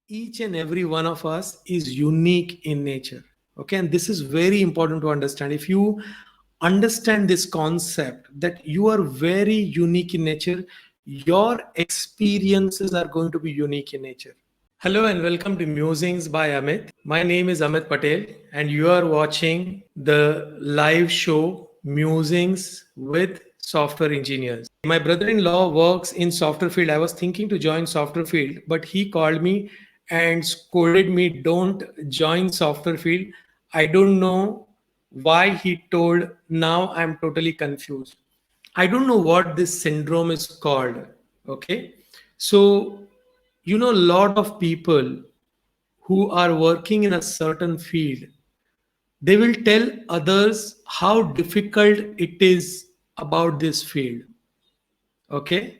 Each and every one of us is unique in nature. Okay, and this is very important to understand. If you understand this concept that you are very unique in nature, your experiences are going to be unique in nature. Hello and welcome to Musings by Amit. My name is Amit Patel, and you are watching the live show Musings with software engineers. My brother-in-law works in software field. I was thinking to join software field, but he called me and scolded me, "Don't join software field." I don't know why he told. Now I'm totally confused. I don't know what this syndrome is called. Okay. So, a lot of people who are working in a certain field, they will tell others how difficult it is about this field. Okay.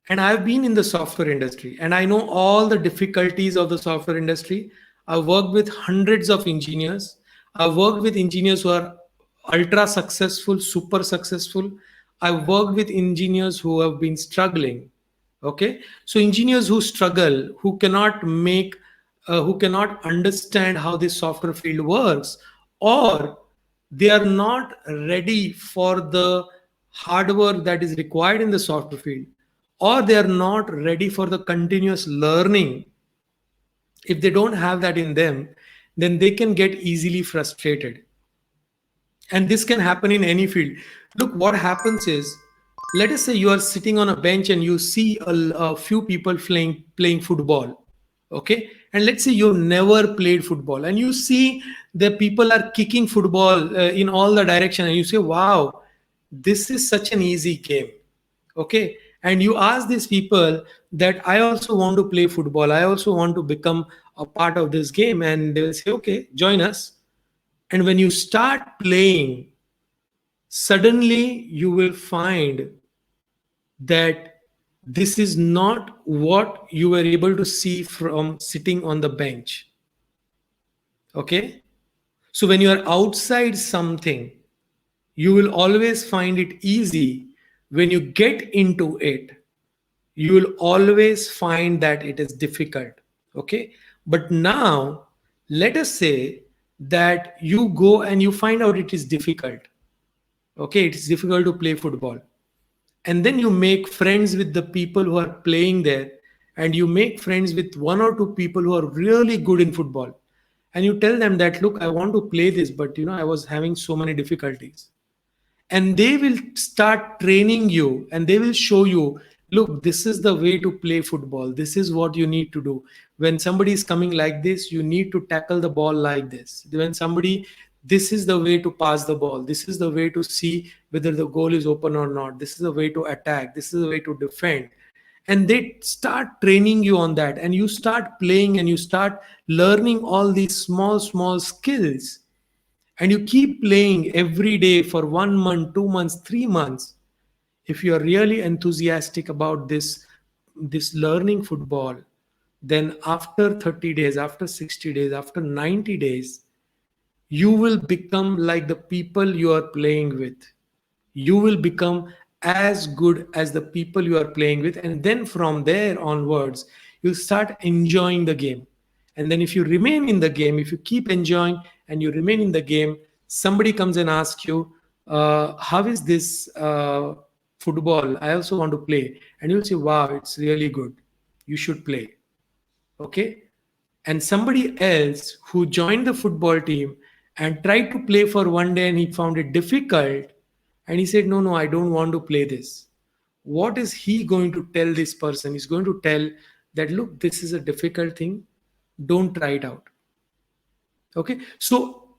And I've been in the software industry and I know all the difficulties of the software industry. I've worked with hundreds of engineers. I've worked with engineers who are ultra successful, super successful. I've worked with engineers who have been struggling. Okay. So, engineers who struggle, who cannot understand how this software field works, or they are not ready for the hard work that is required in the software field, or they are not ready for the continuous learning. If they don't have that in them, then they can get easily frustrated. And this can happen in any field. Look, what happens is, let us say you are sitting on a bench and you see a few people playing football. Okay. And let's say you've never played football and you see the people are kicking football in all the direction, and you say, wow, this is such an easy game. Okay. And you ask these people that I also want to play football, I also want to become a part of this game, and they will say, okay, join us. And when you start playing, suddenly you will find that this is not what you were able to see from sitting on the bench. Okay. So when you are outside something, you will always find it easy. When you get into it, you will always find that it is difficult. Okay. But now, let us say that you go and you find out it is difficult. Okay. It's difficult to play football. And then you make friends with the people who are playing there, and you make friends with one or two people who are really good in football, and you tell them that, look, I want to play this, but I was having so many difficulties. And they will start training you and they will show you, look, this is the way to play football, this is what you need to do. When somebody is coming like this, you need to tackle the ball like this. When somebody, this is the way to pass the ball, this is the way to see whether the goal is open or not, this is the way to attack, this is the way to defend. And they start training you on that, and you start playing and you start learning all these small skills, and you keep playing every day for 1 month, 2 months, 3 months. If you are really enthusiastic about this learning football, then after 30 days, after 60 days, after 90 days, you will become like the people you are playing with. You will become as good as the people you are playing with, and then from there onwards, you'll start enjoying the game. And then if you remain in the game, if you keep enjoying and you remain in the game, somebody comes and asks you, how is this football, I also want to play. And you'll say, wow, it's really good, you should play. Okay. And somebody else who joined the football team and tried to play for one day and he found it difficult, and he said, no, I don't want to play this. What is he going to tell this person? He's going to tell that, look, this is a difficult thing, don't try it out. Okay. So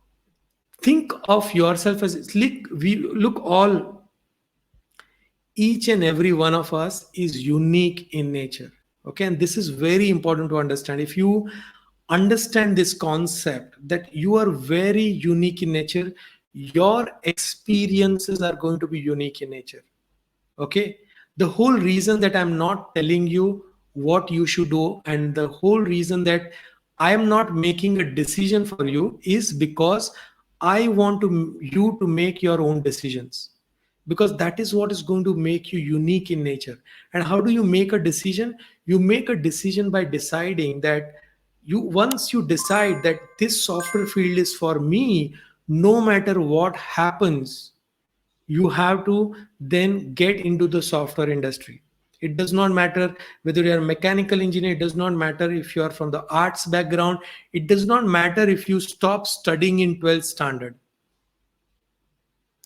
think of yourself as, look, all, each and every one of us is unique in nature. Okay. And this is very important to understand. If you understand this concept that you are very unique in nature, your experiences are going to be unique in nature. Okay. The whole reason that I'm not telling you what you should do, and the whole reason that I am not making a decision for you, is because I want you to make your own decisions, because that is what is going to make you unique in nature. And how do you make a decision? You make a decision by deciding that once you decide that this software field is for me, no matter what happens, you have to then get into the software industry. It does not matter whether you are a mechanical engineer, it does not matter if you are from the arts background, it does not matter if you stop studying in 12th standard.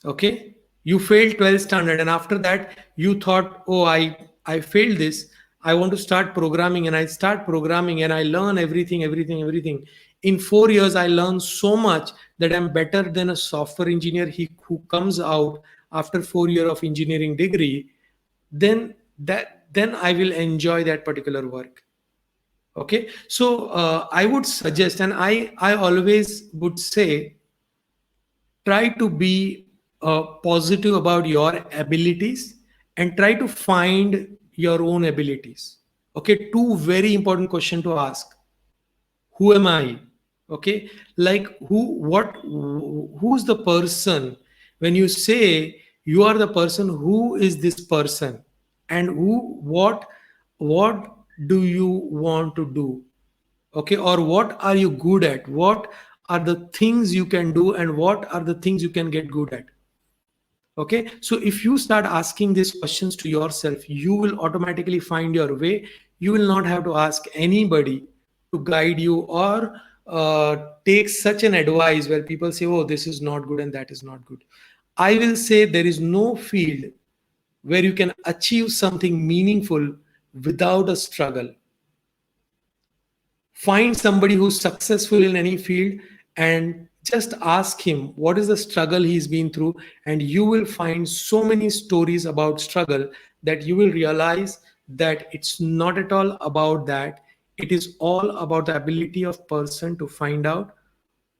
Okay, you failed 12th standard and after that you thought, oh, I failed this, I want to start programming, and I start programming and I learn everything. In 4 years I learned so much that I'm better than a software engineer who comes out after 4 years of engineering degree. Then I will enjoy that particular work. Okay, so I would suggest, and I always would say, try to be positive about your abilities and try to find your own abilities. Okay, two very important question to ask: who am I? Okay, like who's the person? When you say you are the person, who is this person, and what do you want to do? Okay, or what are you good at? What are the things you can do, and what are the things you can get good at? Okay, so if you start asking these questions to yourself, you will automatically find your way. You will not have to ask anybody to guide you, or take such an advice where people say, oh, this is not good and that is not good. I will say there is no field where you can achieve something meaningful without a struggle. Find somebody who's successful in any field and just ask him what is the struggle he's been through, and you will find so many stories about struggle that you will realize that it's not at all about that. It is all about the ability of person to find out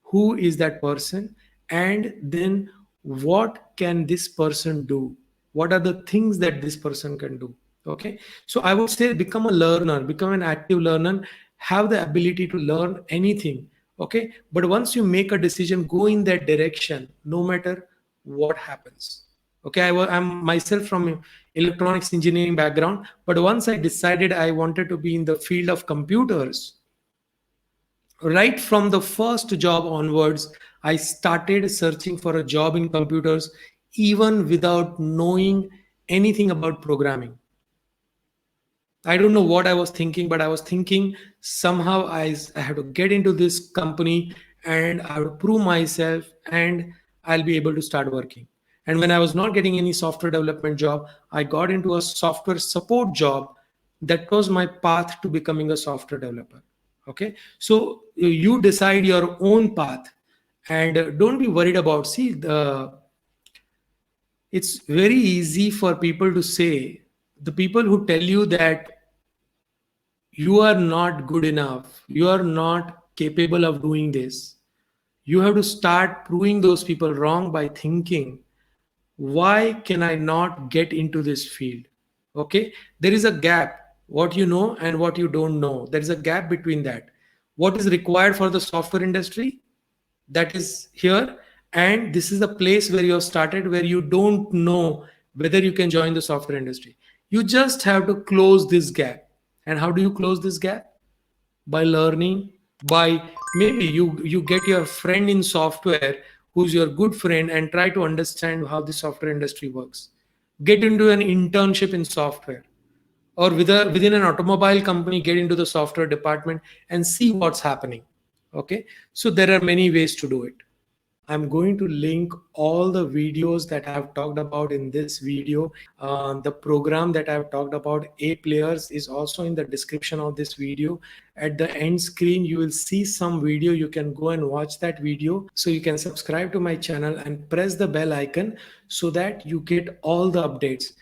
who is that person, and then what can this person do, what are the things that this person can do. Okay, so I would say become a learner, become an active learner, have the ability to learn anything. Okay, but once you make a decision, go in that direction no matter what happens. Okay, I'm myself from electronics engineering background, but once I decided I wanted to be in the field of computers, right from the first job onwards, I started searching for a job in computers even without knowing anything about programming. I don't know what I was thinking, but I was thinking somehow I have to get into this company and I have to prove myself and I'll be able to start working. And when I was not getting any software development job, I got into a software support job. That was my path to becoming a software developer. Okay, so you decide your own path, and don't be worried about. See, it's very easy for people to say, the people who tell you that you are not good enough, you are not capable of doing this, you have to start proving those people wrong by thinking, why can I not get into this field? Okay, there is a gap, what you know and what you don't know, there is a gap between that. What is required for the software industry, that is here, and this is the place where you have started, where you don't know whether you can join the software industry. You just have to close this gap. And how do you close this gap? By learning, by maybe you get your friend in software who's your good friend and try to understand how the software industry works. Get into an internship in software, or within an automobile company, get into the software department and see what's happening. Okay, so there are many ways to do it. I'm going to link all the videos that I've talked about in this video. The program that I've talked about, A Players, is also in the description of this video. At the end screen, you will see some video. You can go and watch that video. So you can subscribe to my channel and press the bell icon so that you get all the updates.